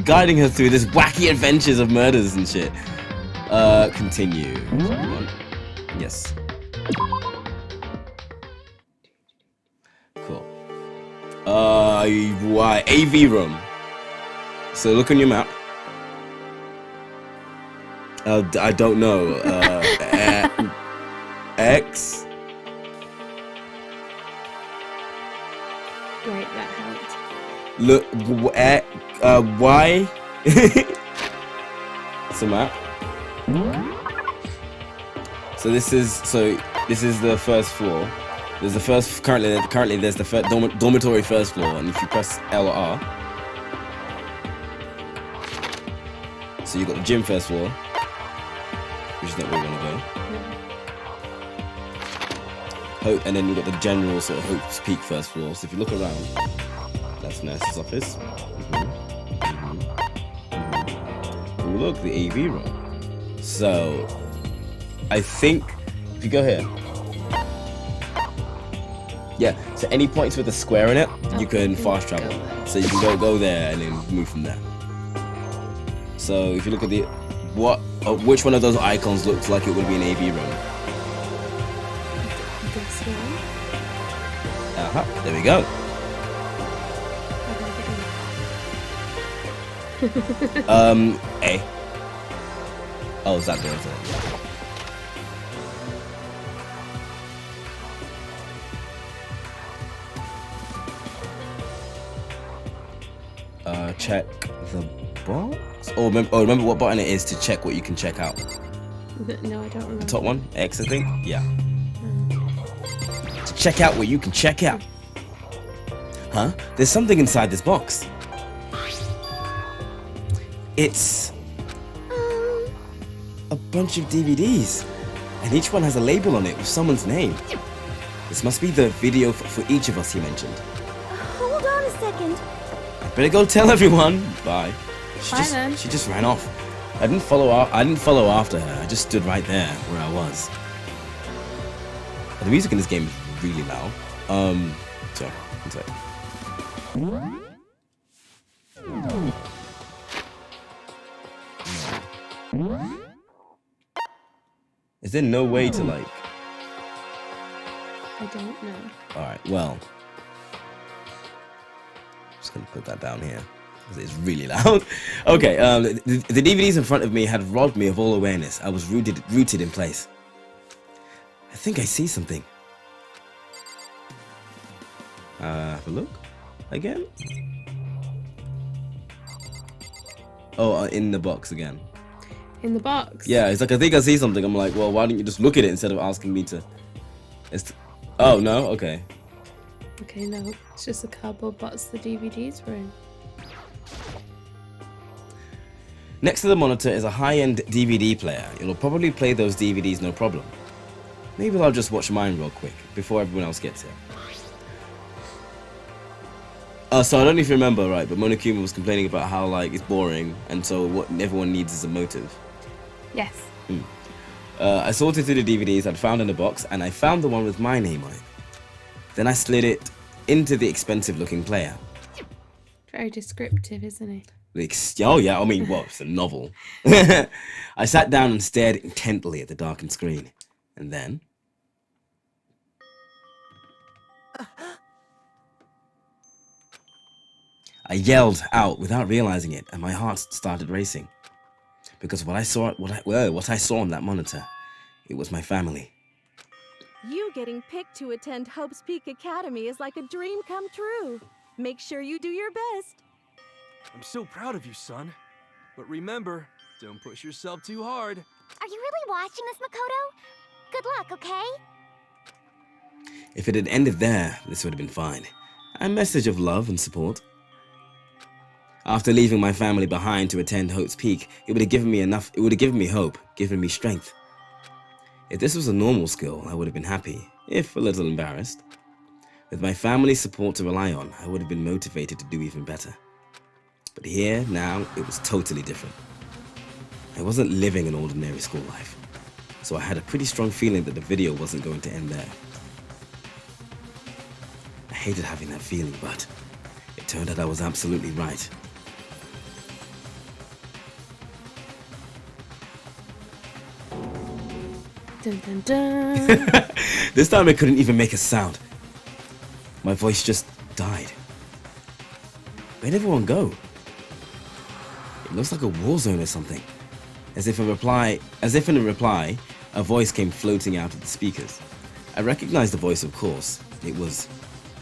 be guiding her through this wacky adventures of murders and shit. Continue. Yes. Cool. Why? AV room. So look on your map. I don't know. X. Right, that helped. Look, Y. It's a map. So this is the first floor. There's the first currently there's the first dormitory first floor, and if you press L or R, so you got the gym first floor, which is not where we want to go. And then you got the general sort of Hope's Peak first floor. So if you look around, that's Nurse's office. Ooh, look, the AV room. So I think if you go here, yeah. So any points with a square in it, you can fast travel. So you can go there and then move from there. So if you look at which one of those icons looks like it would be an AV room? This one. There we go. A. Oh, is that the answer? Check the box? Remember what button it is to check what you can check out? No, I don't remember. The top one? X, I think? Yeah. To check out what you can check out. Huh? There's something inside this box. It's a bunch of DVDs, and each one has a label on it with someone's name. This must be the video for each of us he mentioned. Hold on a second. I better go tell everyone. Bye. Bye. She just ran off. I didn't follow after her. I just stood right there where I was. The music in this game is really loud. Sorry. One sec. Is there no way to like? I don't know. All right. Well, just gonna put that down here because it's really loud. Okay. The DVDs in front of me had robbed me of all awareness. I was rooted in place. I think I see something. Have a look again. Oh, in the box again. In the box? Yeah, it's like, I think I see something. I'm like, well, why didn't you just look at it instead of asking me to... Oh, no? Okay. Okay, no. It's just a cardboard box the DVDs were in. Next to the monitor is a high-end DVD player. It'll probably play those DVDs no problem. Maybe I'll just watch mine real quick before everyone else gets here. So I don't know if you remember, right, but Monokuma was complaining about how, like, it's boring, and so what everyone needs is a motive. Yes. I sorted through the DVDs I'd found in the box, and I found the one with my name on it. Then I slid it into the expensive-looking player. Very descriptive, isn't he? Oh, yeah, I mean, well, it's a novel. I sat down and stared intently at the darkened screen. And then... I yelled out without realizing it, and my heart started racing. Because what I saw on that monitor, it was my family. You getting picked to attend Hope's Peak Academy is like a dream come true. Make sure you do your best. I'm so proud of you, son. But remember, don't push yourself too hard. Are you really watching this, Makoto? Good luck, okay? If it had ended there, this would have been fine. A message of love and support. After leaving my family behind to attend Hope's Peak, it would have given me hope, given me strength. If this was a normal skill, I would have been happy, if a little embarrassed. With my family's support to rely on, I would have been motivated to do even better. But here, now, it was totally different. I wasn't living an ordinary school life, so I had a pretty strong feeling that the video wasn't going to end there. I hated having that feeling, but it turned out I was absolutely right. Dun, dun, dun. This time I couldn't even make a sound. My voice just died. Where'd everyone go? It looks like a war zone or something. As if in a reply, a voice came floating out of the speakers. I recognized the voice, of course. It was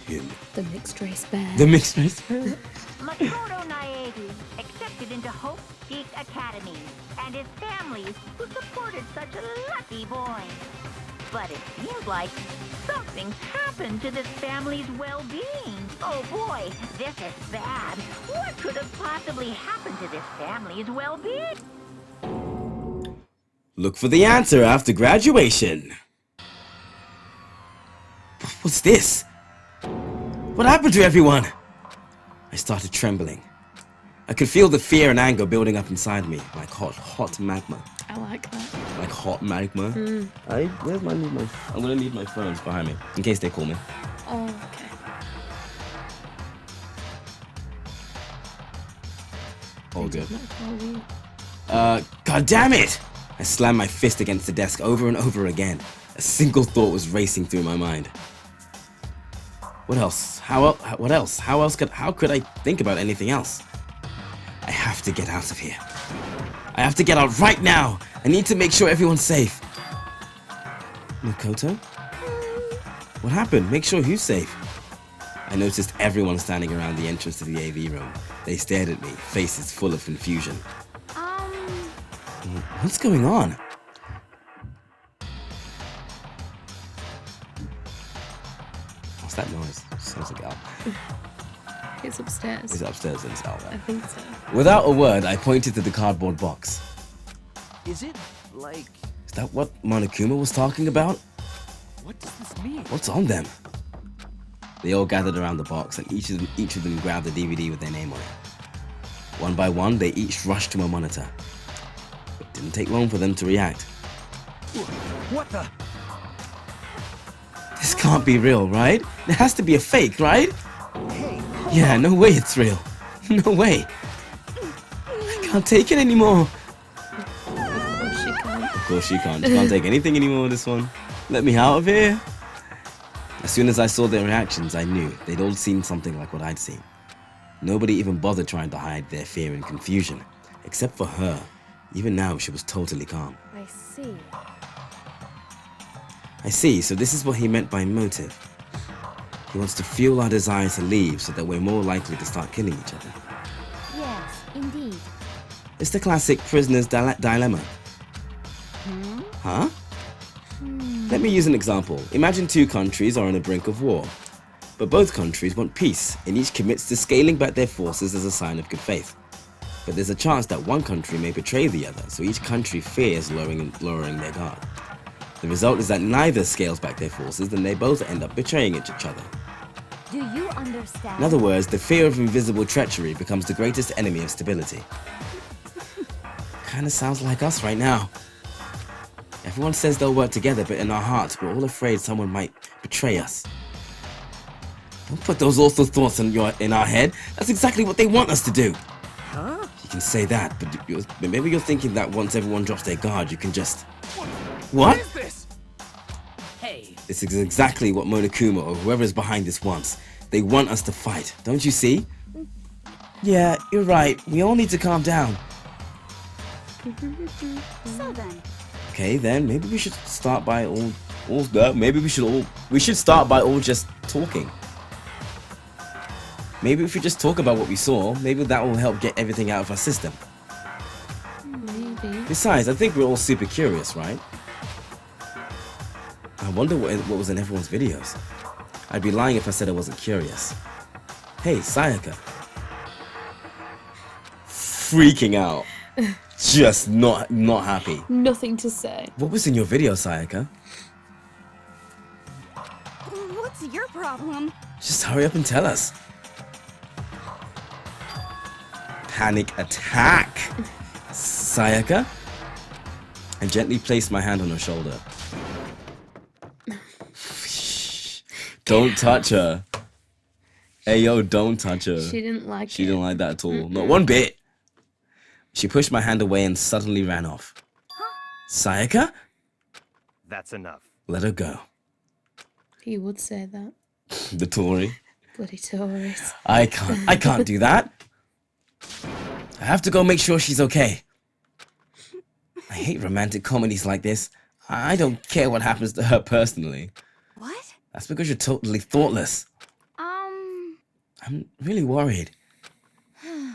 him. The mixed race bear. The mixed race bear. Makoto Naegi accepted into Hope Peak Academy, and his family who supported such a lucky boy. But it seems like something's happened to this family's well-being. Oh boy, this is bad. What could have possibly happened to this family's well-being? Look for the answer after graduation. What's this? What happened to everyone? I started trembling. I could feel the fear and anger building up inside me, like hot magma. I like that. Like hot magma. I'm gonna leave my phones behind me in case they call me. Oh, okay. All good. Not call you. God damn it! I slammed my fist against the desk over and over again. A single thought was racing through my mind. What else? What else? How could I think about anything else? I have to get out of here. I have to get out right now. I need to make sure everyone's safe. Makoto? What happened? Make sure who's safe. I noticed everyone standing around the entrance to the AV room. They stared at me, faces full of confusion. What's going on? What's that noise? Sounds like Al. It's upstairs. He's upstairs and it's Al I there. think so. Without a word, I pointed to the cardboard box. Is it like... Is that what Monokuma was talking about? What does this mean? What's on them? They all gathered around the box and each of them grabbed a DVD with their name on it. One by one, they each rushed to a monitor. It didn't take long for them to react. What the... This can't be real, right? It has to be a fake, right? Hey, Yeah, no way it's real. No way. I can't take it anymore. Of course she can't. Of course she can't. She can't take anything anymore, this one. Let me out of here. As soon as I saw their reactions, I knew they'd all seen something like what I'd seen. Nobody even bothered trying to hide their fear and confusion, except for her. Even now, she was totally calm. I see. I see, so this is what he meant by motive. He wants to fuel our desire to leave so that we're more likely to start killing each other. Yes, indeed. It's the classic prisoner's dilemma. Huh? Let me use an example. Imagine two countries are on the brink of war, but both countries want peace, and each commits to scaling back their forces as a sign of good faith. But there's a chance that one country may betray the other, so each country fears lowering their guard. The result is that neither scales back their forces, and they both end up betraying each other. Do you understand? In other words, the fear of invisible treachery becomes the greatest enemy of stability. Kinda sounds like us right now. Everyone says they'll work together, but in our hearts, we're all afraid someone might betray us. Don't put those awful thoughts in our head. That's exactly what they want us to do. huh? You can say that, but maybe you're thinking that once everyone drops their guard, you can just... What? Is this? Hey. This is exactly what Monokuma or whoever is behind this wants. They want us to fight, don't you see? Yeah, you're right. We all need to calm down. So then, Okay, then maybe we should start by we should start by all just talking. Maybe if we just talk about what we saw, maybe that will help get everything out of our system. Maybe. Besides, I think we're all super curious, right? I wonder what was in everyone's videos. I'd be lying if I said I wasn't curious. Hey, Sayaka. Freaking out. Just not happy. Nothing to say. What was in your video, Sayaka? What's your problem? Just hurry up and tell us. Panic attack. Sayaka? I gently placed my hand on her shoulder. Don't touch her. Hey, yo, don't touch her. She didn't like She it. didn't like that at all. Not one bit. She pushed my hand away and suddenly ran off. Sayaka? That's enough. Let her go. He would say that. The Tory. Bloody Tories. I can't do that. I have to go make sure she's okay. I hate romantic comedies like this. I don't care what happens to her personally. What? That's because you're totally thoughtless. I'm really worried.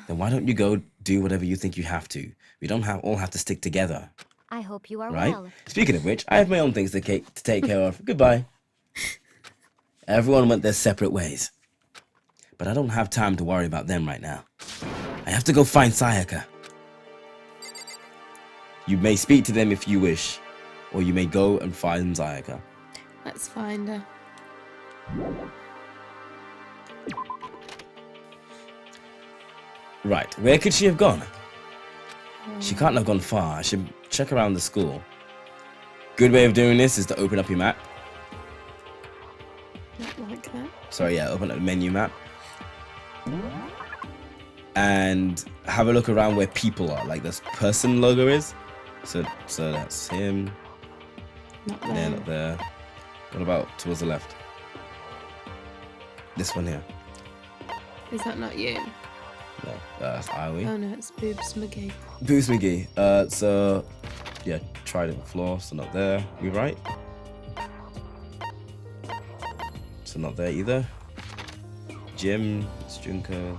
Then why don't you go do whatever you think you have to? We don't all have to stick together, I hope you are right? well. Speaking of which, I have my own things to take care of. Goodbye. Everyone went their separate ways. But I don't have time to worry about them right now. I have to go find Sayaka. You may speak to them if you wish, or you may go and find Sayaka. Let's find her. Right, where could she have gone? She can't have gone far. I should check around the school. Good way of doing this is to open up your map. Not like that. Sorry, yeah, open up the menu map. And have a look around where people are, like this person logo is. So that's him. Not There, there. not there. What about towards the left? This one here. Is that not you? No, that's Iwi. Oh no, it's Boobs McGee. Boost McGee. So yeah, Trident floor, so not there. We right? So not there either. Gym, it's Junko.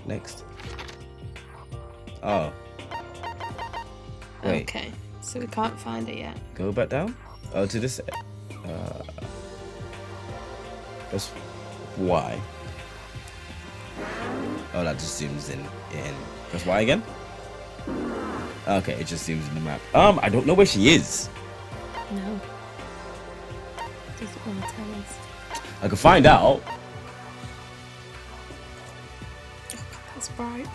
Next. Oh. Wait. Okay, so we can't find it yet. Go back down? Oh, to this. That's Y. Oh, that just zooms in. Press Y again? Okay, it just zooms in the map. I don't know where she is. No. Doesn't want to tell us. I can find out. Oh, that's bright.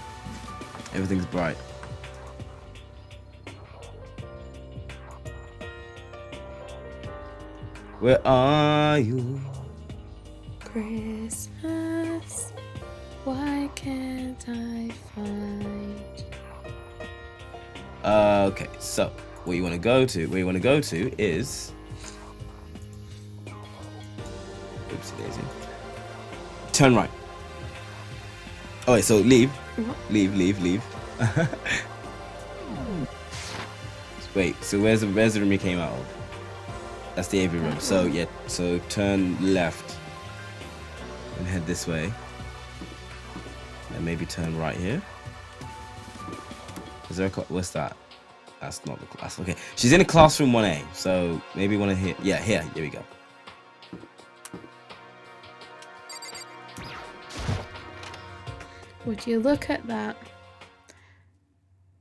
Everything's bright. Where are you? Christmas, why can't I find? Okay, so where you want to go to is. Oopsie daisy. Turn right. Oh wait, so leave. What? Leave. Wait, so where's the room you came out of? That's the Avery room. So yeah, so turn left and head this way. And maybe turn right here. Is there a what's that? That's not the class. Okay, she's in a classroom 1A. So maybe want to hit. Yeah, here we go. Would you look at that?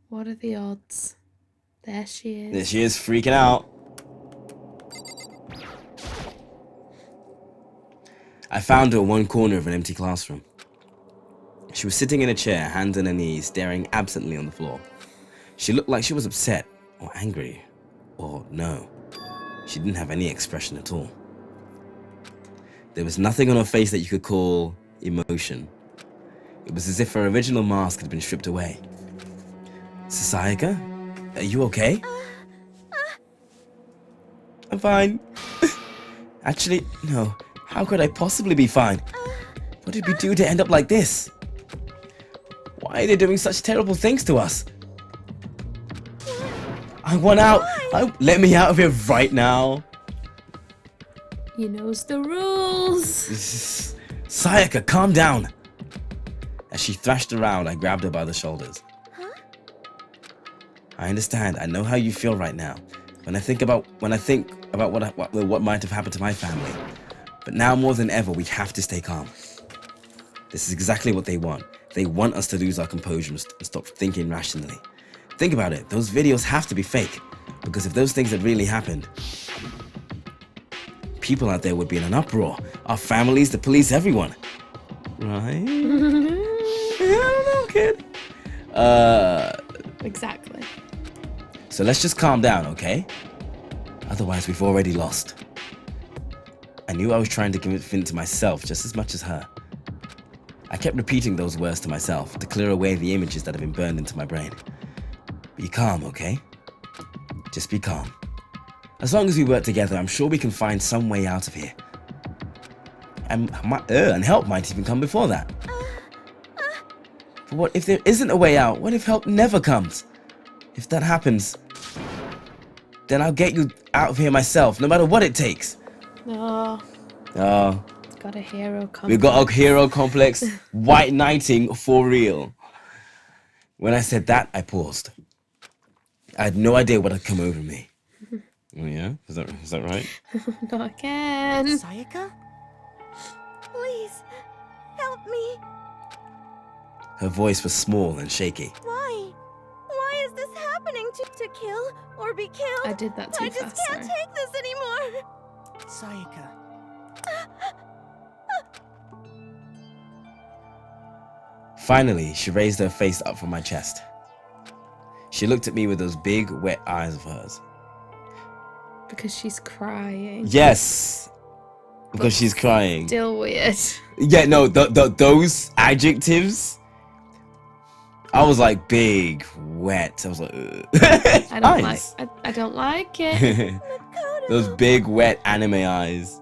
What are the odds? There she is. There she is, freaking out. I found her in one corner of an empty classroom. She was sitting in a chair, hands on her knees, staring absently on the floor. She looked like she was upset, or angry, or no. She didn't have any expression at all. There was nothing on her face that you could call emotion. It was as if her original mask had been stripped away. Sayaka? Are you okay? I'm fine. Actually, no. How could I possibly be fine? What did we do to end up like this? Why are they doing such terrible things to us? I want out. Let me out of here right now. He knows the rules. Sayaka, calm down. As she thrashed around, I grabbed her by the shoulders. I understand. I know how you feel right now. When I think about what might have happened to my family. But now more than ever, we have to stay calm. This is exactly what they want. They want us to lose our composure and stop thinking rationally. Think about it. Those videos have to be fake. Because if those things had really happened, people out there would be in an uproar. Our families, the police, everyone. Right? I don't know, kid. Exactly. So let's just calm down, okay? Otherwise, we've already lost. I knew I was trying to convince myself just as much as her. I kept repeating those words to myself to clear away the images that had been burned into my brain. Be calm, okay? Just be calm. As long as we work together, I'm sure we can find some way out of here. And help might even come before that. But what if there isn't a way out? What if help never comes? If that happens, then I'll get you out of here myself, no matter what it takes. Oh, Oh, got a hero complex. we got a hero complex. White knighting for real. When I said that, I paused. I had no idea what had come over me. Oh yeah? Is that right? Not again. Sayaka? Please, help me. Her voice was small and shaky. Why? Why is this happening to kill or be killed? I did that too I just fast. can't Sorry. take this anymore. Sayaka. Finally, she raised her face up from my chest. She looked at me with those big, wet eyes of hers. Because she's crying. Yes! Because she's crying. Still weird. Yeah, no, those adjectives. I was like, big, wet. I was like, ugh. I don't Eyes. I don't like it. Those big, wet anime eyes.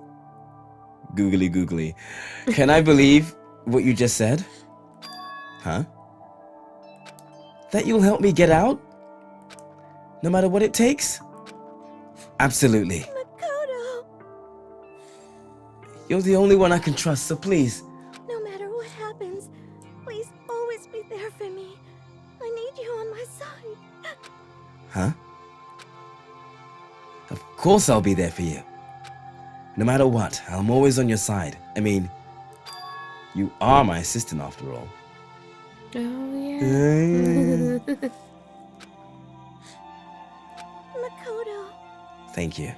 Googly googly. Can I believe what you just said? Huh? That you'll help me get out? No matter what it takes? Absolutely. Makoto, You're the only one I can trust, so please. no matter what happens, please always be there for me. I need you on my side. Huh? Of course I'll be there for you. No matter what, I'm always on your side. I mean, you are my assistant after all. Oh yeah. Makoto, Thank you.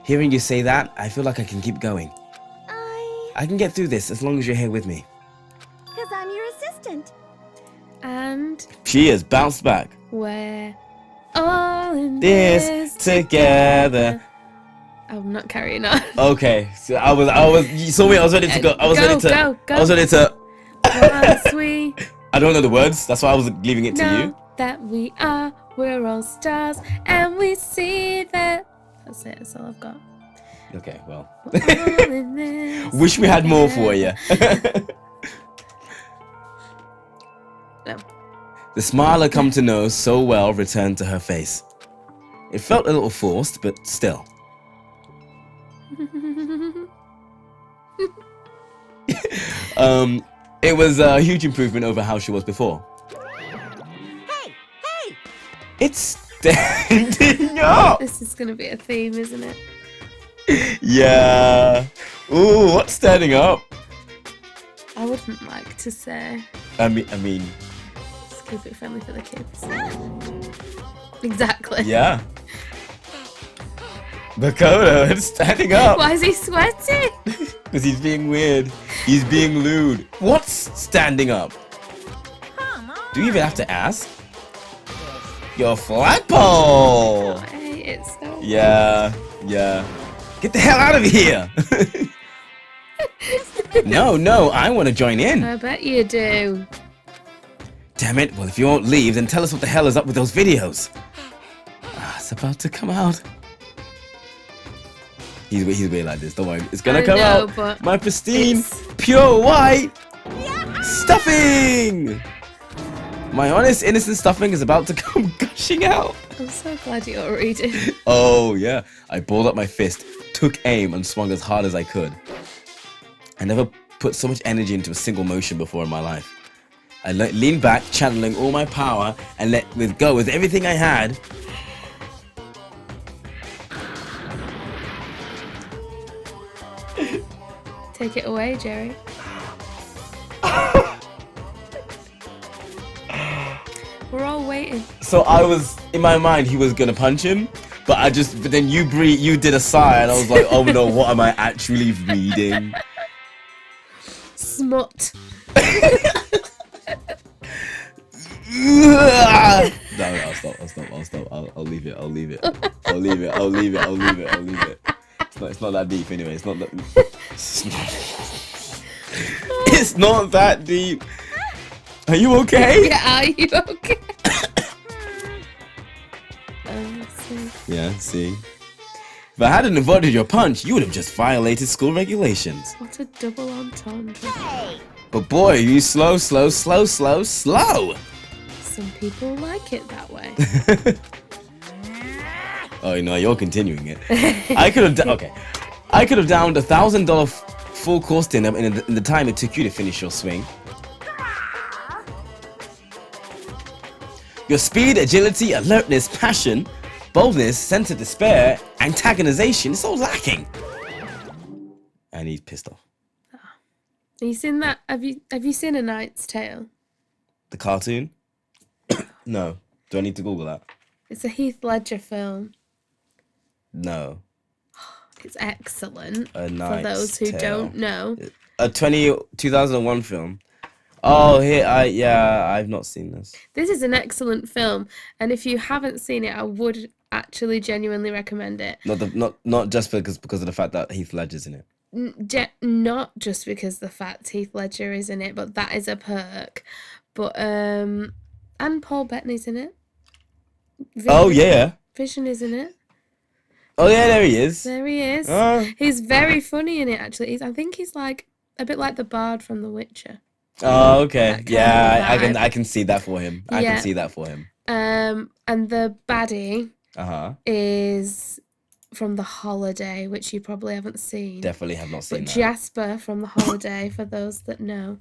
Hearing you say that, I feel like I can keep going. I can get through this as long as you're here with me. because I'm your assistant. And She has bounced back. we're all in This together. I'm not carrying on. Okay, so I was. You saw me. I was ready to go. I was Go, ready to. go. I was ready to. Once we I don't know the words. That's why I was leaving it to know you. that we're all stars, and we see that. That's it. That's all I've got. Okay, well. We're all in this Wish we had more for you. No. The smile I come to know so well returned to her face. It felt a little forced, but still. It was a huge improvement over how she was before. Hey! Hey! It's standing up. This is gonna be a theme, isn't it? Yeah. Ooh, what's standing up? I wouldn't like to say. I mean, Just keep it friendly for the kids. Exactly. yeah. Makoto, it's standing up. Why is he sweating? Because he's being weird. He's being lewd. What's standing up? Come on! Do you even have to ask? Your flagpole. I hate it so. Yeah. Get the hell out of here. No, I want to join in. I bet you do. Damn it. Well, if you won't leave, then tell us what the hell is up with those videos. It's about to come out. He's weird like this. Don't worry. It's gonna I come know, out. but My pristine, it's- pure white stuffing. My honest, innocent stuffing is about to come gushing out. I'm so glad you're reading. Oh, yeah. I balled up my fist, took aim, and swung as hard as I could. I never put so much energy into a single motion before in my life. I leaned back, channeling all my power, and let go with everything I had. Take it away, Jerry. We're all waiting. So I was, in my mind, he was gonna punch him, but then you did a sigh, and I was like, oh no, what am I actually reading? Smut. No, I'll stop. I'll leave it. It's not that deep anyway. It's not that. It's not that deep. Are you okay? Yeah, are you okay? See. Yeah, see. If I hadn't avoided your punch, you would have just violated school regulations. What a double entendre. But boy, you slow. Some people like it that way. Oh, no, you're continuing it. I could have downed $1,000 full course dinner in the time it took you to finish your swing. Your speed, agility, alertness, passion, boldness, sense of despair, antagonization is all lacking. And he's pissed off. Have you seen that? Have you seen A Knight's Tale? The cartoon? No. Do I need to Google that? It's a Heath Ledger film. No. It's excellent. A For Knight's those who Tale. don't know. A 2001 film. Oh, here, I've not seen this. This is an excellent film, and if you haven't seen it, I would actually genuinely recommend it. Not just because of the fact that Heath Ledger's in it. Not just because the fact Heath Ledger is in it, but that is a perk. But and Paul Bettany's in it. Vision is in it. Oh yeah, there he is. There he is. Oh. He's very funny in it. Actually, I think he's like a bit like the Bard from The Witcher. Oh, okay. That Yeah, kind of I can see that for him. I Yeah. can see that for him. And the baddie is from The Holiday, which you probably haven't seen. Definitely have not seen But that. Jasper from The Holiday, for those that know.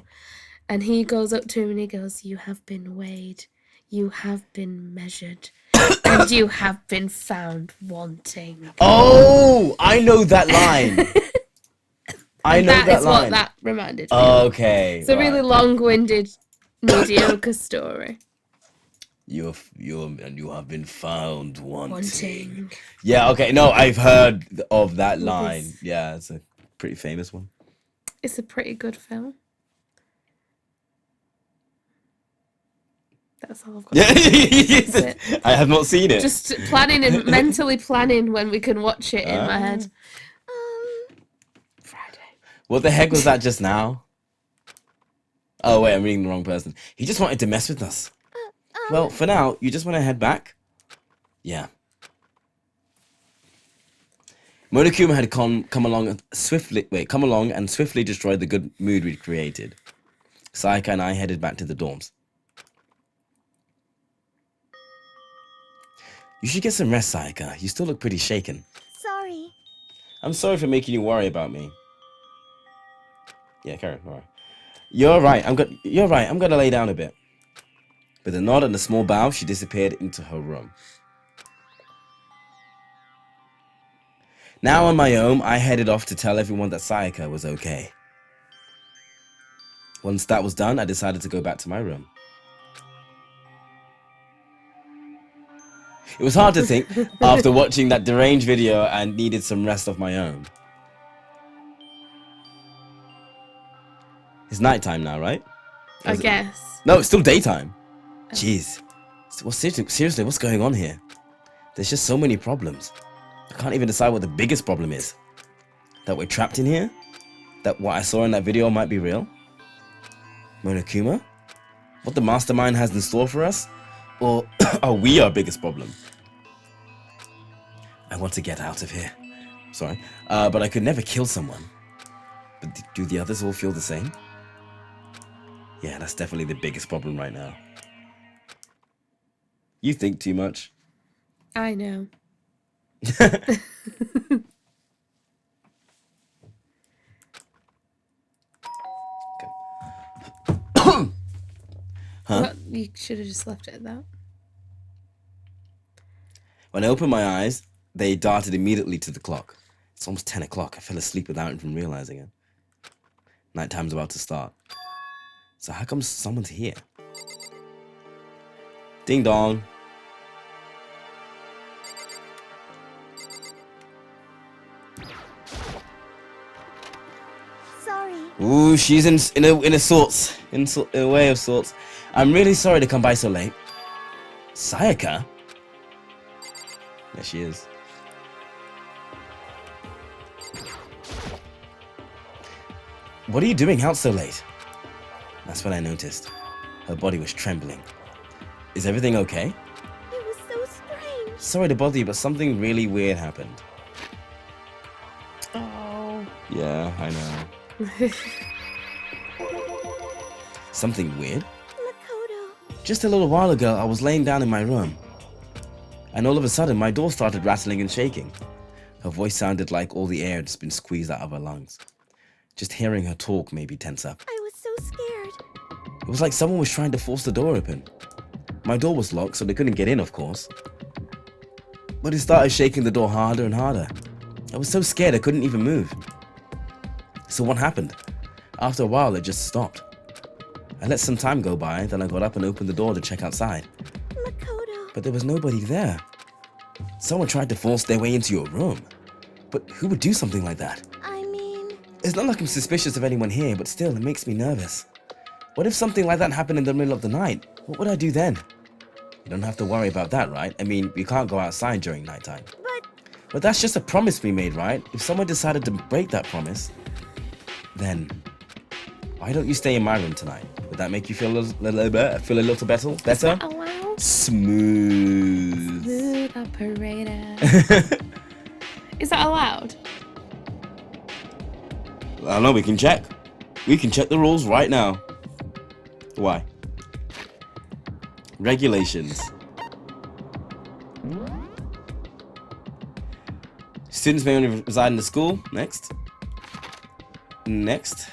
And he goes up to him and he goes, "You have been weighed, you have been measured, and you have been found wanting." Oh, I know that line. I know that That is line. what that reminded me. Okay. It's a really long-winded, mediocre story. You have been found wanting. Wanting. Yeah. Okay. No, I've heard of that With line. his- Yeah, it's a pretty famous one. It's a pretty good film. That's all I've got. Yeah. it. I have not seen it. Just planning and mentally planning when we can watch it in my head. Friday. What the heck was that just now? Oh wait, I'm reading the wrong person. He just wanted to mess with us. Well, for now, you just want to head back? Yeah. Monokuma had come along and swiftly destroyed the good mood we'd created. Sayaka and I headed back to the dorms. You should get some rest, Sayaka. You still look pretty shaken. Sorry. I'm sorry for making you worry about me. Yeah, Karen, alright. You're right, I'm gonna lay down a bit. With a nod and a small bow, she disappeared into her room. Now on my own, I headed off to tell everyone that Sayaka was okay. Once that was done, I decided to go back to my room. It was hard to think after watching that deranged video and needed some rest of my own. It's nighttime now, right? I guess. No, it's still daytime. Jeez. Seriously, what's going on here? There's just so many problems. I can't even decide what the biggest problem is. That we're trapped in here? That what I saw in that video might be real? Monokuma? What the mastermind has in store for us? Or are we our biggest problem? I want to get out of here. Sorry. But I could never kill someone. But do the others all feel the same? Yeah, that's definitely the biggest problem right now. You think too much. I know. Huh? Well, you should have just left it at that. When I opened my eyes, they darted immediately to the clock. It's almost 10 o'clock. I fell asleep without even realizing it. Nighttime's about to start. So how come someone's here? Ding dong. Sorry. Ooh, she's in a way of sorts. I'm really sorry to come by so late. Sayaka? There she is. What are you doing out so late? That's when I noticed. Her body was trembling. Is everything okay? It was so strange. Sorry to bother you, but something really weird happened. Yeah, I know. Something weird? Makoto. Just a little while ago, I was laying down in my room, and all of a sudden, my door started rattling and shaking. Her voice sounded like all the air had just been squeezed out of her lungs. Just hearing her talk made me tense up. I was so scared. It was like someone was trying to force the door open. My door was locked, so they couldn't get in, of course. But it started shaking the door harder and harder. I was so scared I couldn't even move. So what happened? After a while, it just stopped. I let some time go by, then I got up and opened the door to check outside. Makoto. But there was nobody there. Someone tried to force their way into your room. But who would do something like that? I mean, It's not like I'm suspicious of anyone here, but still, it makes me nervous. What if something like that happened in the middle of the night? What would I do then? You don't have to worry about that, right? I mean, we can't go outside during nighttime. But that's just a promise we made, right? If someone decided to break that promise, then why don't you stay in my room tonight? Would that make you feel a little better? Better? Allow. Smooth. Smooth operator. Is that allowed? I don't know, we can check. We can check the rules right now. Why? Regulations. Students may only reside in the school. Next. Next.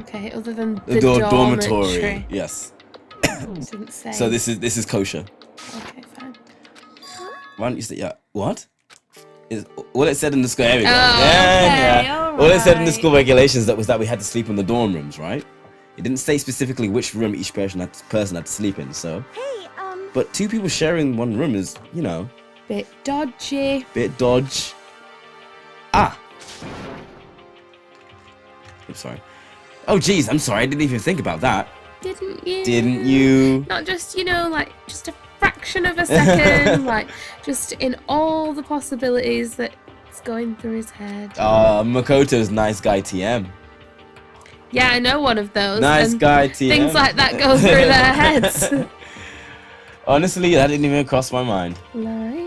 Okay, other than The the dormitory. Yes. Didn't say. So this is kosher. Okay, fine. Why don't you say, yeah, what? Is what it said in the school, there we go. Oh, yeah, okay, yeah. all What it said in the right. school regulations that was that we had to sleep in the dorm rooms, right? It didn't say specifically which room each person had to sleep in, so. hey, But two people sharing one room is, you know, Bit dodgy. bit dodge. Ah! I'm sorry. Oh, geez, I'm sorry. I didn't even think about that. Didn't you? Didn't you? Not just, like just a fraction of a second, like just in all the possibilities that's going through his head. Makoto's nice guy TM. Yeah, I know one of those. Nice and guy TM. Things like that go through their heads. Honestly, that didn't even cross my mind. Liar.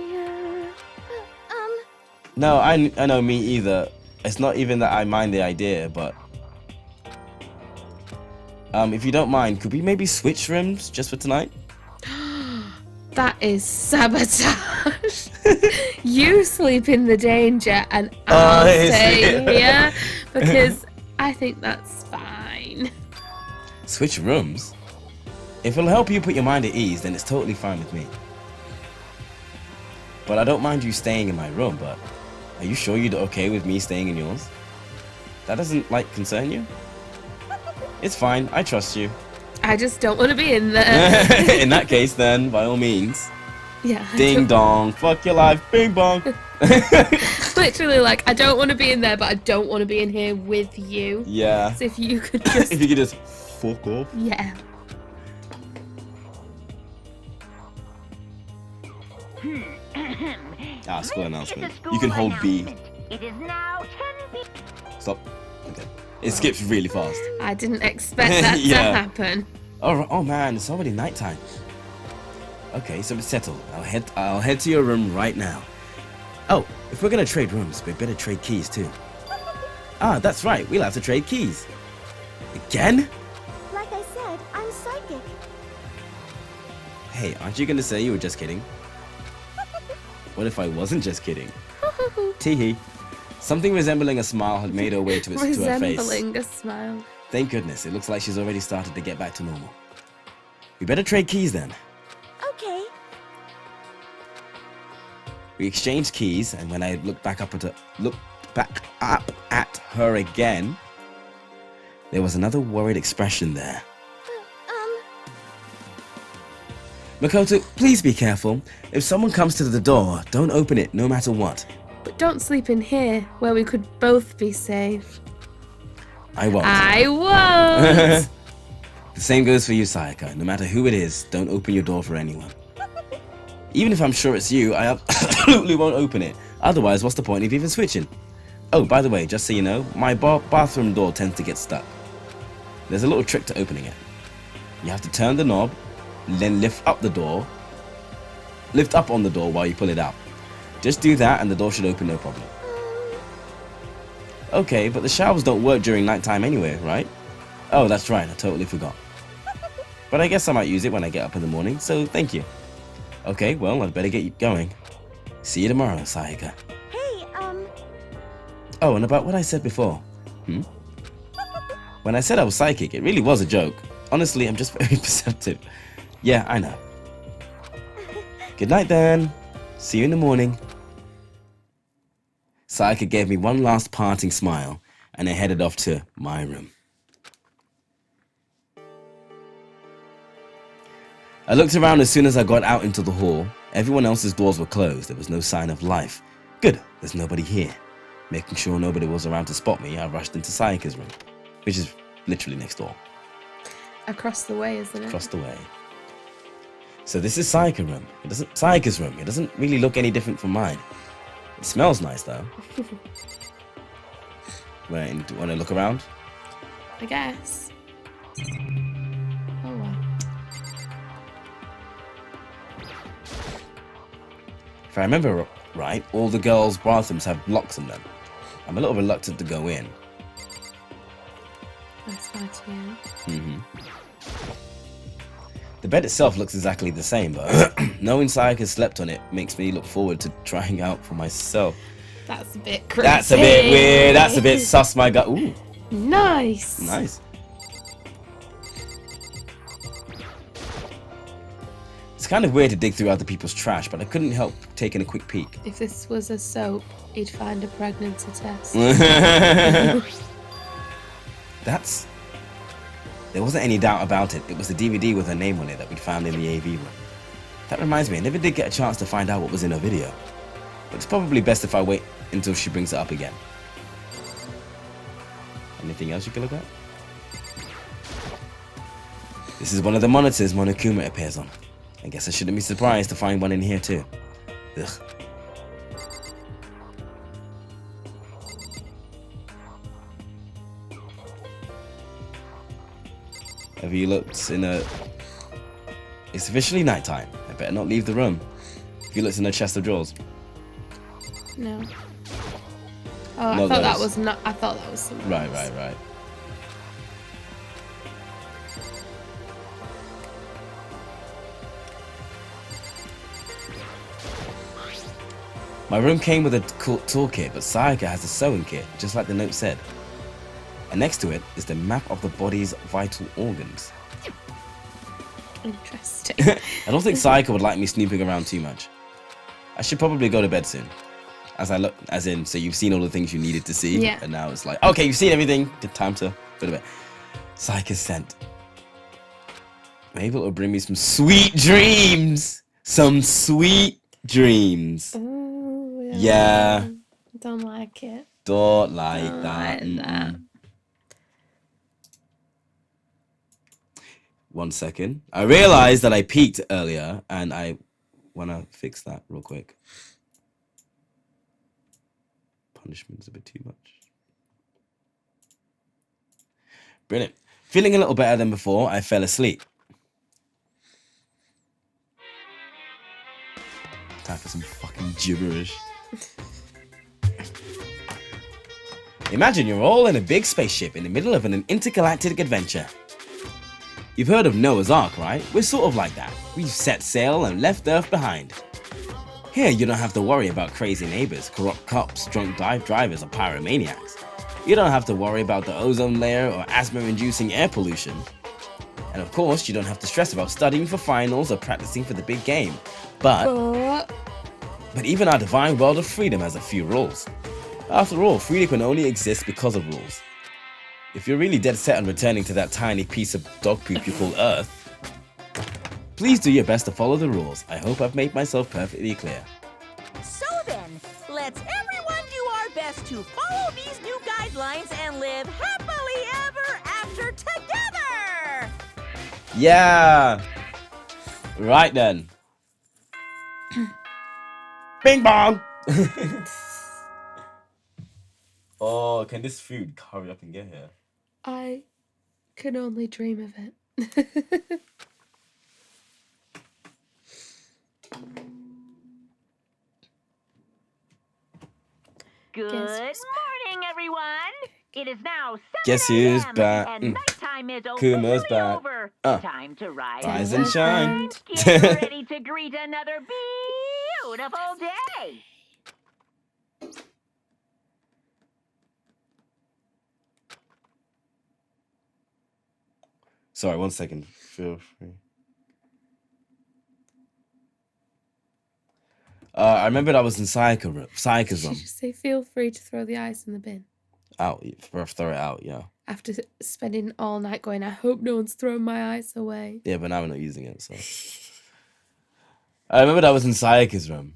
No, I know, me either. It's not even that I mind the idea, but if you don't mind, could we maybe switch rooms just for tonight? That is sabotage. You sleep in the danger and I'll stay here because I think that's fine. Switch rooms? If it'll help you put your mind at ease, then it's totally fine with me. But I don't mind you staying in my room, but are you sure you're okay with me staying in yours? That doesn't, concern you? It's fine, I trust you. I just don't want to be in there. In that case, then, by all means. Yeah. I Ding don't- dong, fuck your life, bing bong. Literally, I don't want to be in there, but I don't want to be in here with you. Yeah. So if you could just, If you could just fuck off. yeah. School This announcement. is a school You can hold B. announcement. It is now 10 p.m. Stop. Okay. It skips really fast. I didn't expect that Yeah. to happen. Oh man, it's already nighttime. Okay, so it's settled. I'll head to your room right now. Oh, if we're gonna trade rooms, we better trade keys too. Ah, that's right. We'll have to trade keys. Again? like I said, I'm psychic. Hey, aren't you gonna say you were just kidding? What if I wasn't just kidding? Teehee. Something resembling a smile had made her way to her face. Resembling a smile. Thank goodness, it looks like she's already started to get back to normal. We better trade keys then. Okay. We exchanged keys, and when I looked back up at her again, there was another worried expression there. Makoto, please be careful. If someone comes to the door, don't open it no matter what. But don't sleep in here, where we could both be safe. I won't. I won't! The same goes for you, Sayaka. No matter who it is, don't open your door for anyone. Even if I'm sure it's you, I absolutely won't open it. Otherwise, what's the point of even switching? Oh, by the way, just so you know, my bathroom door tends to get stuck. There's a little trick to opening it. You have to turn the knob, then lift up on the door while you pull it out. Just do that and the door should open no problem. Okay, but the showers don't work during nighttime anyway, right? Oh, that's right, I totally forgot. But I guess I might use it when I get up in the morning, so thank you. Okay, well, I'd better get going. See you tomorrow, Sayaka. Hey, Oh, and about what I said before. When I said I was psychic, it really was a joke. Honestly, I'm just very perceptive. Yeah, I know. Good night then. See you in the morning. Sayaka gave me one last parting smile, and I headed off to my room. I looked around as soon as I got out into the hall. Everyone else's doors were closed. There was no sign of life. Good, there's nobody here. Making sure nobody was around to spot me, I rushed into Sayaka's room, which is literally next door. Across the way, isn't it? Across the way. So this is Sayaka's room. It doesn't really look any different from mine. It smells nice though. Want to look around? I guess. Oh well. If I remember right, all the girls' bathrooms have locks in them. I'm a little reluctant to go in. That's fine too. The bed itself looks exactly the same, but knowing Sayaka slept on it makes me look forward to trying out for myself. That's a bit crazy. That's a bit weird. That's a bit sus, my gut. Ooh, Nice. nice. It's kind of weird to dig through other people's trash, but I couldn't help taking a quick peek. If this was a soap, he'd find a pregnancy test. There wasn't any doubt about it. It was the DVD with her name on it that we'd found in the AV room. That reminds me, I never did get a chance to find out what was in her video. But it's probably best if I wait until she brings it up again. Anything else you can look at? This is one of the monitors Monokuma appears on. I guess I shouldn't be surprised to find one in here too. Ugh. Have you looked in a... It's officially nighttime. I better not leave the room. Have you looked in a chest of drawers? No. Oh, Not I thought that those. was not. I thought that was something else. Right. My room came with a toolkit, but Sayaka has a sewing kit, just like the note said. And next to it is the map of the body's vital organs. Interesting. I don't think Sayaka would like me snooping around too much. I should probably go to bed soon. So you've seen all the things you needed to see, Yeah. and now it's like, okay, you've seen everything, time to go to bed. Sayaka's scent. Maybe it'll bring me some sweet dreams! Some sweet dreams. Ooh, Yeah. Don't like it. Don't like Don't that. like that. One second. I realized that I peeked earlier, and I want to fix that real quick. Punishment's a bit too much. Brilliant. Feeling a little better than before, I fell asleep. Time for some fucking gibberish. Imagine you're all in a big spaceship in the middle of an intergalactic adventure. You've heard of Noah's Ark, right? We're sort of like that. We've set sail and left Earth behind. Here, you don't have to worry about crazy neighbors, corrupt cops, drunk dive drivers, or pyromaniacs. You don't have to worry about the ozone layer or asthma-inducing air pollution. And of course, you don't have to stress about studying for finals or practicing for the big game. But even our divine world of freedom has a few rules. After all, freedom can only exist because of rules. If you're really dead set on returning to that tiny piece of dog poop you call Earth, please do your best to follow the rules. I hope I've made myself perfectly clear. So then, let's everyone do our best to follow these new guidelines and live happily ever after together! Yeah! Right then. Bing bong! Oh, can this food hurry up and get here? I can only dream of it. Good morning, everyone. It is now 7 Guess who's a.m. back? and nighttime is Kumo's officially back. over. Time to rise. Rise and up shine. and get ready to greet another beautiful day. Sorry, 1 second. Feel free. I remembered I was in Sayaka's room. Did you just say feel free to throw the ice in the bin? Out. Throw it out, yeah. After spending all night going, I hope no one's thrown my ice away. Yeah, but now we're not using it, so. I remembered I was in Sayaka's room.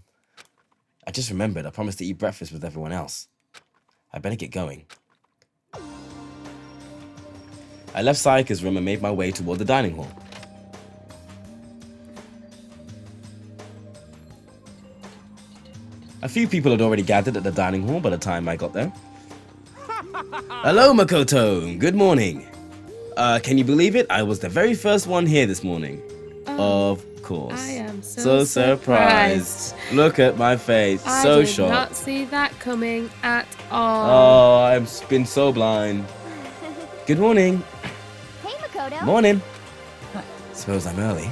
I just remembered I promised to eat breakfast with everyone else. I better get going. I left Sayaka's room and made my way toward the dining hall. A few people had already gathered at the dining hall by the time I got there. Hello, Makoto. Good morning. Can you believe it? I was the very first one here this morning. Of course. I am so surprised. Look at my face. I So did shocked. not see that coming at all. Oh, I've been so blind. Good morning. Hey, Makoto. Morning. Suppose I'm early.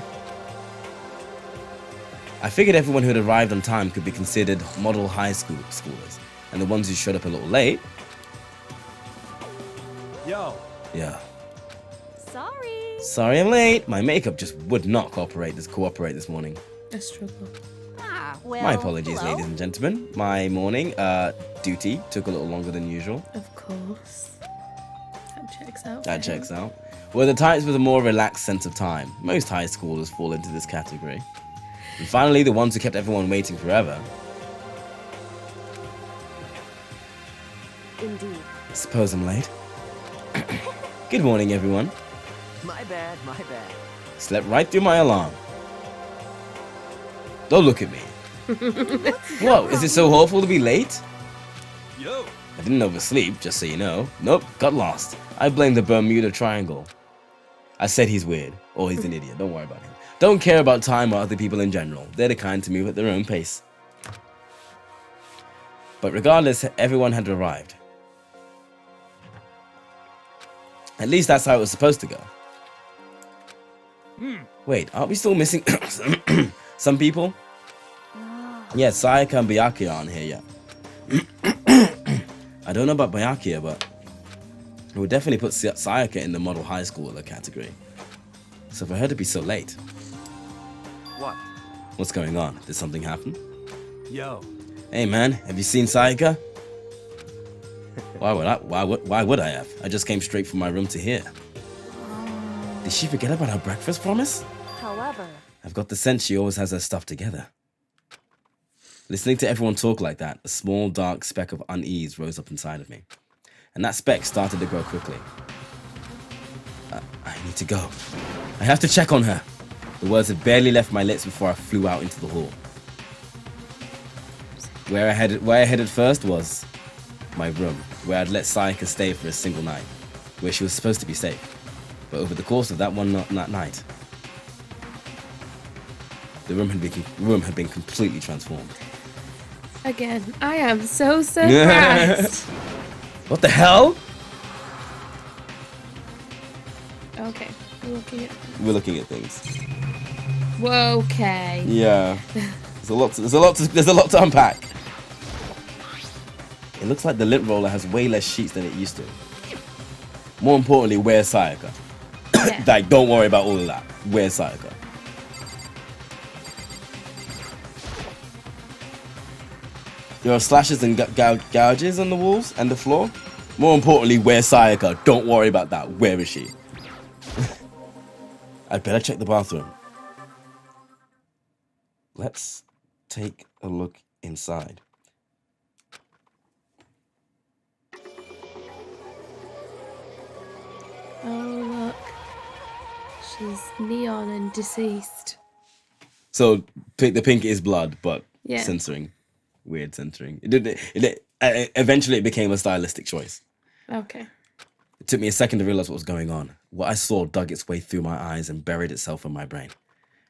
I figured everyone who had arrived on time could be considered model high school schoolers, and the ones who showed up a little late. Yo, Yeah. Sorry. Sorry I'm late. My makeup just would not cooperate this morning. A struggle. Well, My apologies, hello. ladies and gentlemen. My morning duty took a little longer than usual. Of course. That checks out. That checks out. Well, the types with a more relaxed sense of time. Most high schoolers fall into this category. And finally, the ones who kept everyone waiting forever. Indeed. Suppose I'm late. Good morning, everyone. my bad, my bad. Slept right through my alarm. Don't look at me. Whoa, is it so awful to be late? Yo, I didn't oversleep, just so you know. Nope, got lost. I blame the Bermuda Triangle. I said he's weird, or he's an idiot. Don't worry about him. Don't care about time or other people in general. They're the kind to move at their own pace. But regardless, everyone had arrived. At least that's how it was supposed to go. Wait, aren't we still missing some people? Yeah, Sayaka and Byakuya aren't here yet. I don't know about Byakuya, but I would definitely put Sayaka in the model high schooler category. So for her to be so late, what? what's going on? Did something happen? Yo, Hey man, have you seen Sayaka? Why would I have? I just came straight from my room to here. Did she forget about her breakfast promise? However, I've got the sense she always has her stuff together. Listening to everyone talk like that, a small dark speck of unease rose up inside of me. And that speck started to grow quickly. I need to go. I have to check on her. The words had barely left my lips before I flew out into the hall. Where I headed first was my room, where I'd let Sayaka stay for a single night, where she was supposed to be safe. But over the course of that night, the room had been completely transformed. Again, I am so surprised. What the hell? Okay, We're looking at things. Whoa, okay. Yeah. There's a lot to unpack. It looks like the lint roller has way less sheets than it used to. More importantly, where's Sayaka? Yeah. Like, don't worry about all of that. Where's Sayaka? There are slashes and gouges on the walls and the floor. More importantly, where's Sayaka? Don't worry about that. Where is she? I'd better check the bathroom. Let's take a look inside. Oh, look. She's neon and deceased. So the pink is blood, but Yeah. censoring, weird censoring. Eventually, it became a stylistic choice. Okay. It took me a second to realize what was going on. What I saw dug its way through my eyes and buried itself in my brain.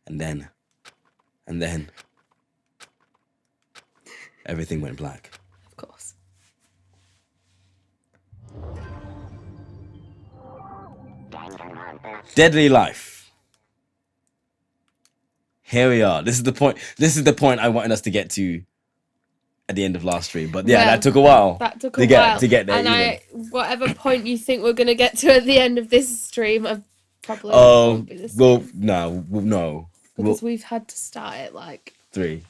And then, everything went black. Of course. Deadly Life. Here we are. This is the point. This is the point I wanted us to get to at the end of last stream. But yeah, Well, that took a while. That took to a while. to get there. And whatever point you think we're gonna get to at the end of this stream, I probably Oh, won't be the same. well, no. Because we've had to start it like 3.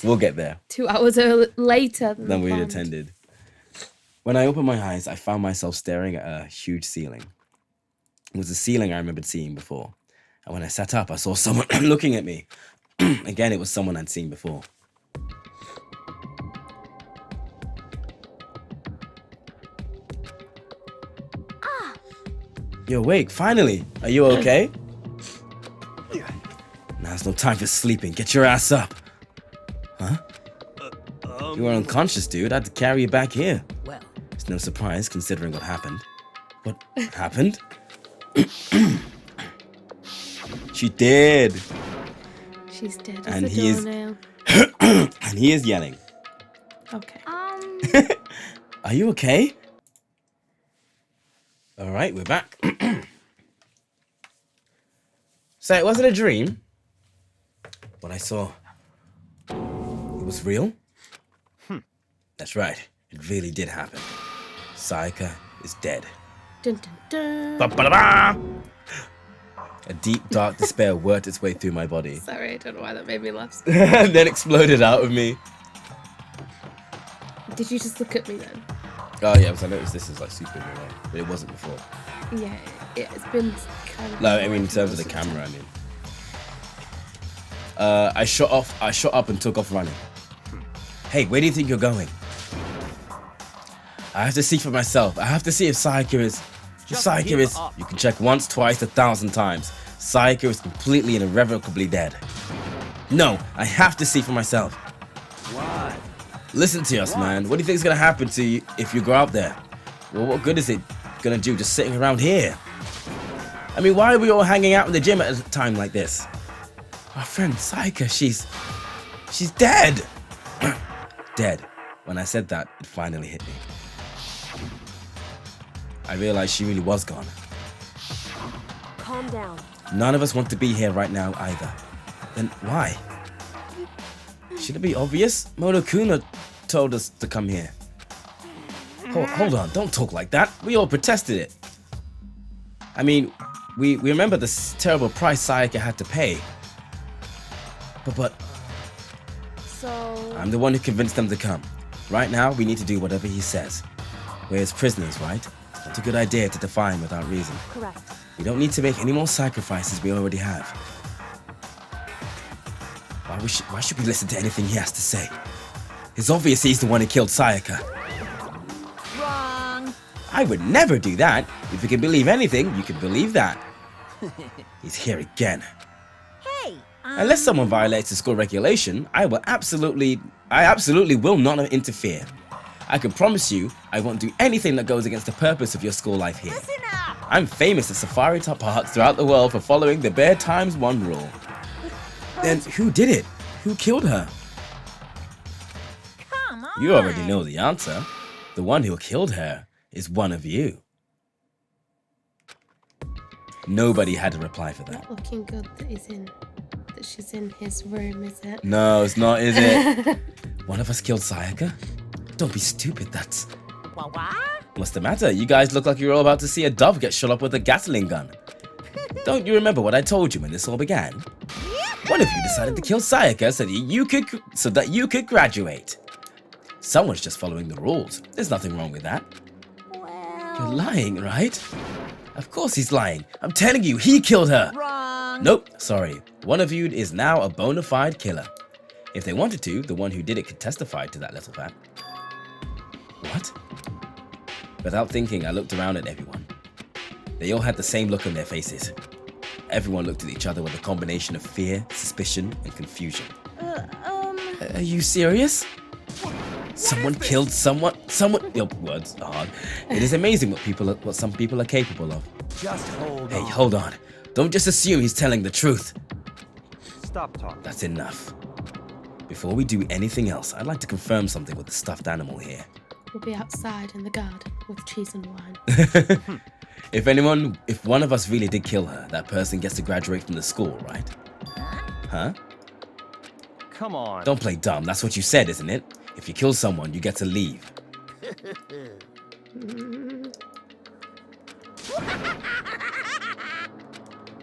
We'll get there. 2 hours later Than we planned. intended. When I opened my eyes, I found myself staring at a huge ceiling. It was a ceiling I remembered seeing before. And when I sat up, I saw someone looking at me. Again, it was someone I'd seen before. You're awake, finally. Are you okay? Now's no time for sleeping. Get your ass up. Huh? You were unconscious, dude. I had to carry you back here. Well, It's no surprise, considering what happened. What happened? She did. She's dead as And a he is- doornail. And he is yelling. Okay. Are you okay? All right, we're back. So it wasn't a dream. What I saw, it was real. That's right. It really did happen. Sayaka is dead. Dun, dun, dun. Ba-ba-da-ba! A deep, dark despair worked its way through my body, Sorry, I don't know why that made me laugh. and then exploded out of me. Did you just look at me then? Oh yeah, because I noticed this is like super mirror, but it wasn't before. Yeah, it's been kind of... No, I mean in terms of the camera, I mean. I shot up and took off running. Hey, where do you think you're going? I have to see for myself. I have to see if Sayaka is... Sayaka is... You can check once, twice, 1,000 times. Sayaka is completely and irrevocably dead. No, I have to see for myself. Why? Listen to us, man. What do you think is going to happen to you if you go out there? Well, what good is it going to do just sitting around here? I mean, why are we all hanging out in the gym at a time like this? Our friend Sayaka, she's dead. Dead. When I said that, it finally hit me. I realized she really was gone. Calm down. None of us want to be here right now either. Then why? Should it be obvious? Monokuma told us to come here. Hold on, don't talk like that. We all protested it. I mean, we remember the terrible price Sayaka had to pay. But So... I'm the one who convinced them to come. Right now, we need to do whatever he says. We're his prisoners, right? It's not a good idea to defy him without reason. Correct. We don't need to make any more sacrifices we already have. Why should we listen to anything he has to say? It's obvious he's the one who killed Sayaka. Wrong. I would never do that. If you can believe anything, you can believe that. He's here again. Hey, Unless someone violates the school regulation, I absolutely will not interfere. I can promise you, I won't do anything that goes against the purpose of your school life here. listen up. I'm famous at safari top parks throughout the world for following the bare times one rule. Then who did it? Who killed her? Come on. You already know the answer. The one who killed her is one of you. Nobody had a reply for that. Not looking good that she's in his room, is it? No, it's not, is it? One of us killed Sayaka? Don't be stupid, that's... What? What's the matter? You guys look like you're all about to see a dove get shot up with a Gatling gun. Don't you remember what I told you when this all began? One of you decided to kill Sayaka so that you could graduate. Someone's just following the rules. There's nothing wrong with that. Well, You're lying, right? Of course he's lying. I'm telling you, he killed her. wrong. Nope, sorry. One of you is now a bona fide killer. If they wanted to, the one who did it could testify to that little fact. What? Without thinking, I looked around at everyone. They all had the same look on their faces. Everyone looked at each other with a combination of fear, suspicion, and confusion. Are you serious? Someone killed someone. Your words are hard. It is amazing what some people are capable of. Just hold on. Hey, hold on. Don't just assume he's telling the truth. Stop talking. That's enough. Before we do anything else, I'd like to confirm something with the stuffed animal here. We'll be outside in the garden with cheese and wine. If one of us really did kill her, that person gets to graduate from the school, right? Huh? Come on. Don't play dumb. That's what you said, isn't it? If you kill someone, you get to leave.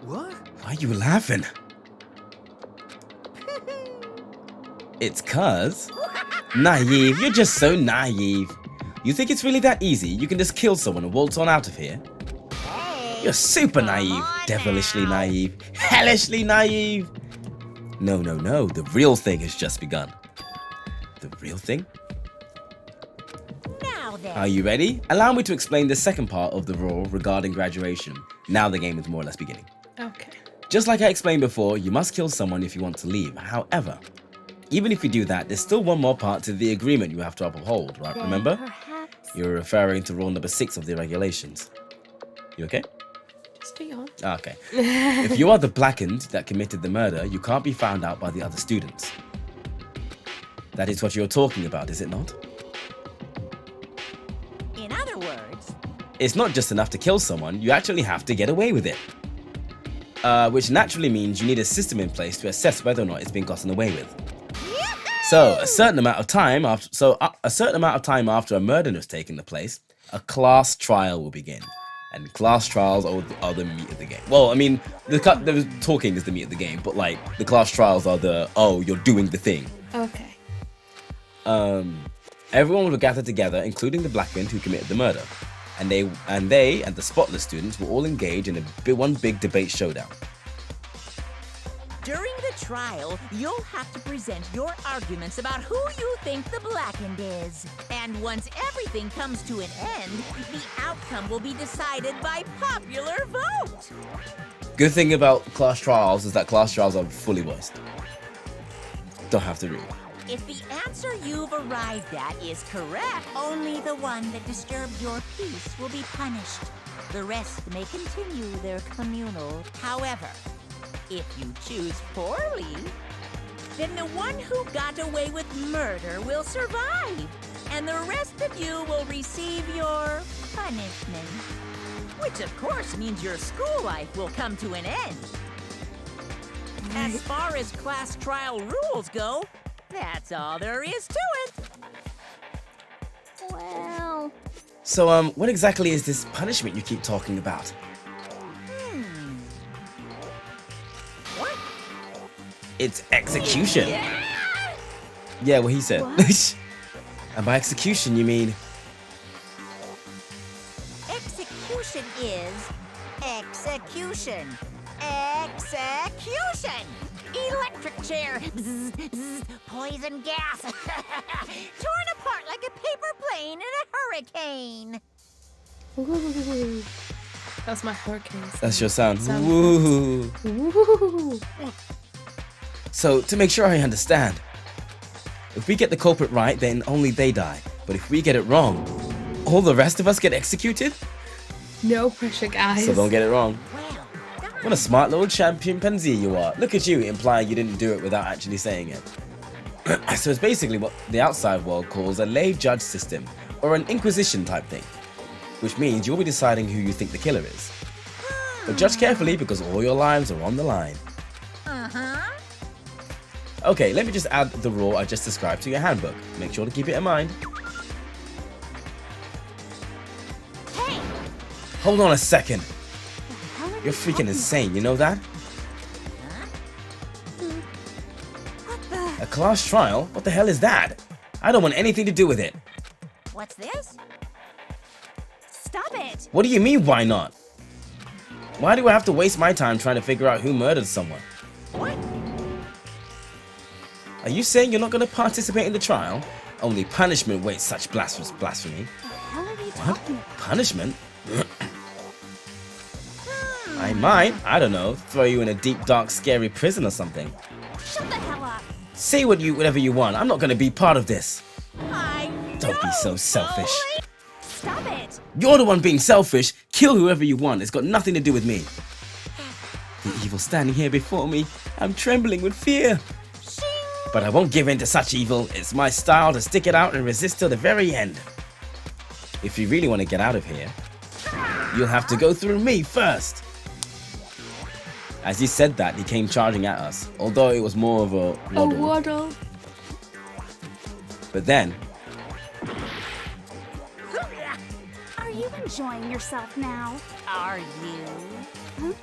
What? Why are you laughing? It's cuz. Naive. You're just so naive. You think it's really that easy? You can just kill someone and waltz on out of here? You're super naive. Devilishly naive. Hellishly naive. No, no, no. The real thing has just begun. The real thing? Now then. Are you ready? Allow me to explain the second part of the rule regarding graduation. Now the game is more or less beginning. Okay. Just like I explained before, you must kill someone if you want to leave. However, even if you do that, there's still one more part to the agreement you have to uphold, right? Remember? You're referring to rule number 6 of the regulations. You okay? Stay on. Okay. If you are the blackened that committed the murder, you can't be found out by the other students. That is what you're talking about, is it not? In other words, It's not just enough to kill someone, you actually have to get away with it. Which naturally means you need a system in place to assess whether or not it's been gotten away with. So, a certain amount of time after a murder has taken place, a class trial will begin. And class trials are the meat of the game. Well, I mean, the talking is the meat of the game, but like the class trials are the you're doing the thing. Okay. Everyone will gather together, including the blackened who committed the murder, and they and the spotless students will all engage in one big debate showdown. during the trial, you'll have to present your arguments about who you think the blackened is. And once everything comes to an end, the outcome will be decided by popular vote. Good thing about class trials is that class trials are fully voiced. Don't have to read. If the answer you've arrived at is correct, only the one that disturbed your peace will be punished. The rest may continue their communal. However, if you choose poorly, then the one who got away with murder will survive, and the rest of you will receive your punishment. Which of course means your school life will come to an end. As far as class trial rules go, that's all there is to it. Well, So, what exactly is this punishment you keep talking about? What? It's execution. Yeah, what he said. And by execution, you mean... Execution is execution. Execution! Electric chair. Bzz, bzz, poison gas. Torn apart like a paper plane in a hurricane. Ooh. That's my hurricane. That's your sound. Sound Woo. Ooh. So, to make sure I understand, if we get the culprit right, then only they die. But if we get it wrong, all the rest of us get executed? No pressure, guys. So don't get it wrong. Well done. What a smart little chimpanzee you are. Look at you, implying you didn't do it without actually saying it. So it's basically what the outside world calls a lay judge system, or an inquisition type thing. Which means you'll be deciding who you think the killer is. But judge carefully because all your lives are on the line. Uh-huh. Okay, let me just add the rule I just described to your handbook. Make sure to keep it in mind. Hey! Hold on a second. how are You're freaking insane, you know that? what the? A class trial? What the hell is that? I don't want anything to do with it. What's this? Stop it! What do you mean, why not? Why do I have to waste my time trying to figure out who murdered someone? What? Are you saying you're not going to participate in the trial? Only punishment waits such blasphemy. What the hell are you What? talking about? Punishment? I might, I don't know, throw you in a deep, dark, scary prison or something. Shut the hell up! Say whatever you want. I'm not going to be part of this. I Don't be so selfish. Stop it! You're the one being selfish. Kill whoever you want. It's got nothing to do with me. The evil standing here before me. I'm trembling with fear. But I won't give in to such evil. It's my style to stick it out and resist till the very end. If you really want to get out of here, you'll have to go through me first. As he said that, he came charging at us, although it was more of a waddle. waddle. But then, Are you enjoying yourself now? Are you?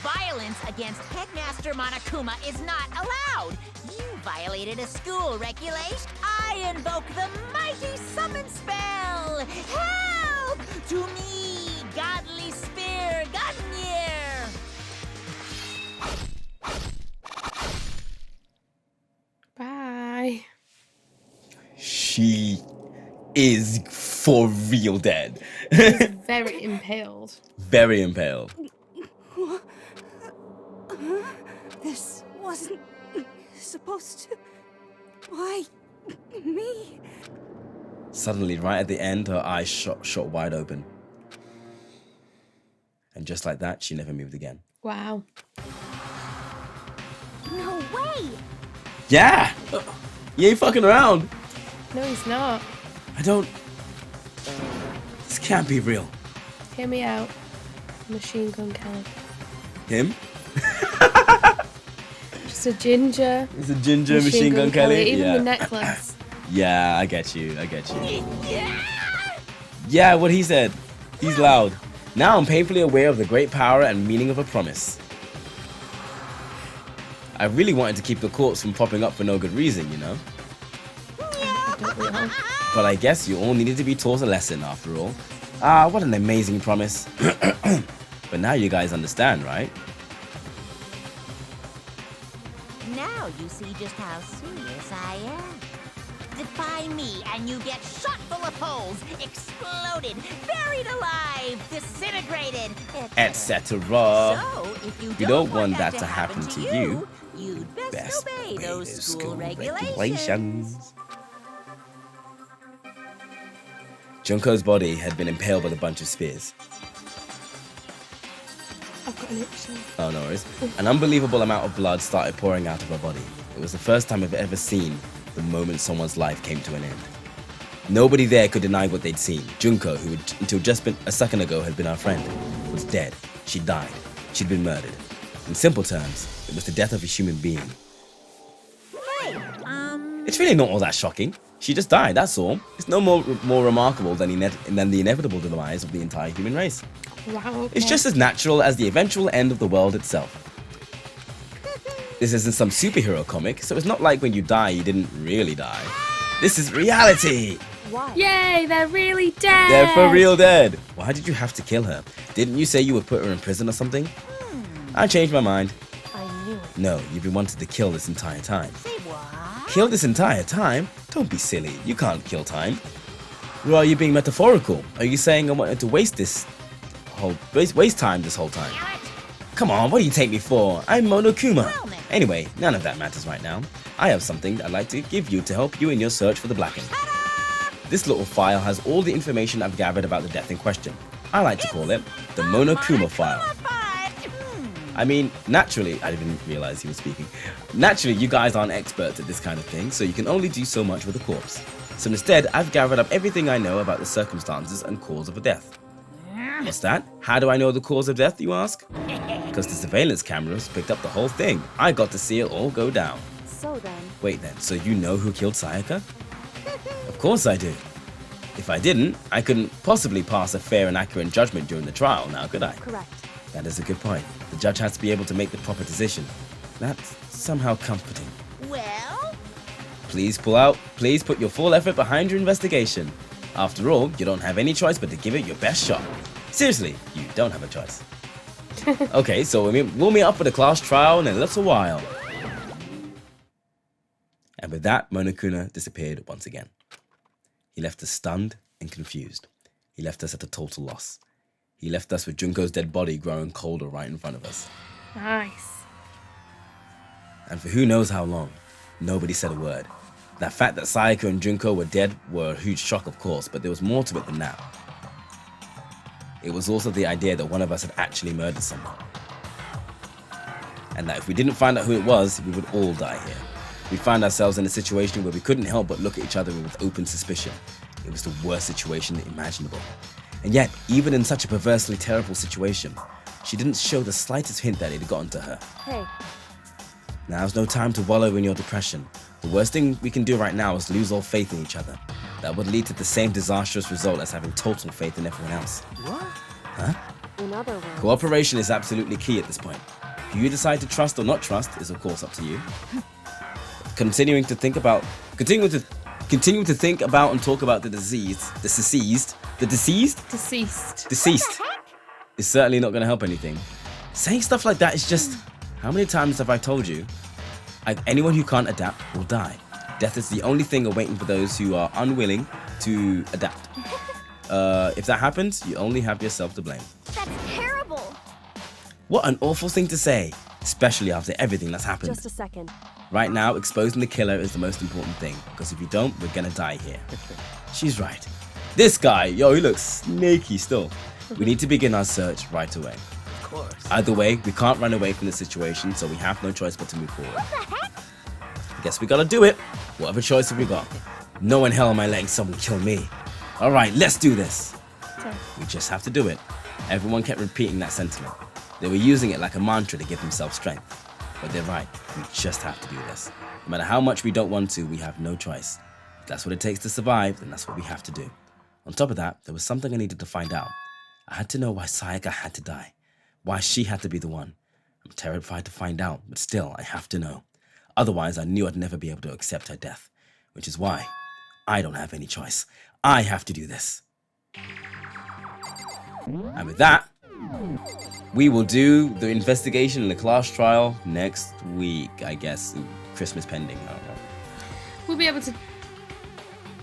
Violence against Headmaster Monokuma is not allowed. You violated a school regulation. I invoke the mighty summon spell. Help! To me, godly spear, Gunyear! Bye. she is for real dead. He's very impaled. Very impaled. This wasn't supposed to. Why me? Suddenly, right at the end, her eyes shot wide open. And just like that, she never moved again. Wow. No way! Yeah! You ain't fucking around. No, he's not. I don't... This can't be real. Hear me out. Machine Gun Kelly. Him? Just a ginger. It's a ginger Machine Gun Kelly. Even Yeah. the necklace. Yeah, I get you. Yeah, what he said. He's loud. Now I'm painfully aware of the great power and meaning of a promise. I really wanted to keep the corpse from popping up for no good reason, you know? Don't we all? But I guess you all needed to be taught a lesson after all. Ah, what an amazing promise. But now you guys understand, right? Now you see just how serious I am. Defy me and you get shot full of holes, exploded, buried alive, disintegrated, Etc. So, if you don't want that to happen to you, you'd best, Best obey obey those those school school regulations. Junko's body had been impaled with a bunch of spears. I've got an itch. Oh, no worries. An unbelievable amount of blood started pouring out of her body. It was the first time I've ever seen the moment someone's life came to an end. Nobody there could deny what they'd seen. Junko, who had, until just a second ago had been our friend, was dead. She died. She'd been murdered. In simple terms, it was the death of a human being. Hey, It's really not all that shocking. She just died, that's all. It's no more remarkable than the inevitable demise of the entire human race. Wow. Okay. It's just as natural as the eventual end of the world itself. This isn't some superhero comic, so it's not like when you die, you didn't really die. This is reality! Why? Yay, they're really dead. They're for real dead. Why did you have to kill her? Didn't you say you would put her in prison or something? I changed my mind. I knew it. No, you've been wanting to kill this entire time. say what? Kill this entire time? Don't be silly. You can't kill time. Well, are you being metaphorical? Are you saying I wanted to waste time this whole time? Damn it. Come on, what do you take me for? I'm Monokuma. Well, then. Anyway, none of that matters right now. I have something I'd like to give you to help you in your search for the Blackened. This little file has all the information I've gathered about the death in question. I like to call it the Monokuma File. I mean, naturally, I didn't realize he was speaking. Naturally, you guys aren't experts at this kind of thing, so you can only do so much with a corpse. So instead, I've gathered up everything I know about the circumstances and cause of a death. What's that? How do I know the cause of death, you ask? Because the surveillance cameras picked up the whole thing. I got to see it all go down. So then, Wait then, so you know who killed Sayaka? Of course I do. If I didn't, I couldn't possibly pass a fair and accurate judgment during the trial, now could I? correct. That is a good point. The judge has to be able to make the proper decision. That's somehow comforting. Well, Please put your full effort behind your investigation. After all, you don't have any choice but to give it your best shot. Seriously, you don't have a choice. Okay, so we'll meet up for the class trial in a little while. And with that, Monokuma disappeared once again. He left us stunned and confused. He left us at a total loss. He left us with Junko's dead body growing colder right in front of us. Nice. And for who knows how long, nobody said a word. That fact that Sayaka and Junko were dead were a huge shock, of course, but there was more to it than that. It was also the idea that one of us had actually murdered someone. And that if we didn't find out who it was, we would all die here. We found ourselves in a situation where we couldn't help but look at each other with open suspicion. It was the worst situation imaginable. And yet, even in such a perversely terrible situation, she didn't show the slightest hint that it had gotten to her. Hey, Now's no time to wallow in your depression. The worst thing we can do right now is lose all faith in each other. That would lead to the same disastrous result as having total faith in everyone else. What? Huh? in other words... Cooperation is absolutely key at this point. If you decide to trust or not trust is of course up to you. Continue to think about and talk about the deceased is certainly not going to help anything. Saying stuff like that is just, how many times have I told you? Anyone who can't adapt will die. Death is the only thing awaiting for those who are unwilling to adapt. If that happens, you only have yourself to blame. That's terrible. What an awful thing to say, especially after everything that's happened. Just a second. Right now, exposing the killer is the most important thing, because if you don't, we're gonna die here. She's right. This guy, yo, he looks snaky still. We need to begin our search right away. Of course. Either way, we can't run away from the situation, so we have no choice but to move forward. What the heck? Guess we gotta do it. What other choice have we got? No in hell am I letting someone kill me. Alright, let's do this. We just have to do it. Everyone kept repeating that sentiment. They were using it like a mantra to give themselves strength. But they're right, we just have to do this. No matter how much we don't want to, we have no choice. If that's what it takes to survive, then that's what we have to do. On top of that, there was something I needed to find out. I had to know why Sayaka had to die. Why she had to be the one. I'm terrified to find out, but still, I have to know. Otherwise, I knew I'd never be able to accept her death. Which is why I don't have any choice. I have to do this. And with that, we will do the investigation and the class trial next week, I guess. Christmas pending, I don't know. We'll be able to.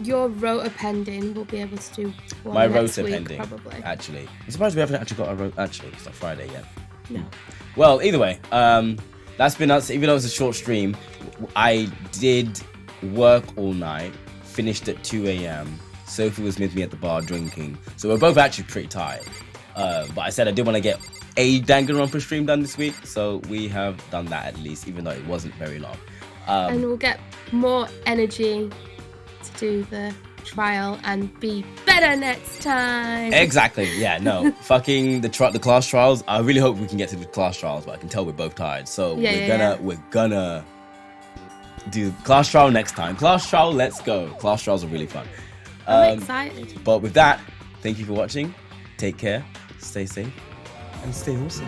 Your rota pending, we'll be able to do one My next rota week, pending, probably. actually. I'm surprised we haven't actually got a rota. Actually, it's not Friday yet. No. Well, either way, that's been us. Even though it's a short stream, I did work all night, finished at 2 a.m. Sophie was with me at the bar drinking, so we're both actually pretty tired. But I said I did want to get a Danganronpa stream done this week, so we have done that at least, even though it wasn't very long. And we'll get more energy to do the trial and be better next time. Exactly. Yeah. No. Fucking the class trials. I really hope we can get to the class trials, but I can tell we're both tired. So we're gonna do class trial next time. Class trial. Let's go. Class trials are really fun. I'm excited. But with that, thank you for watching. Take care. Stay safe and stay awesome.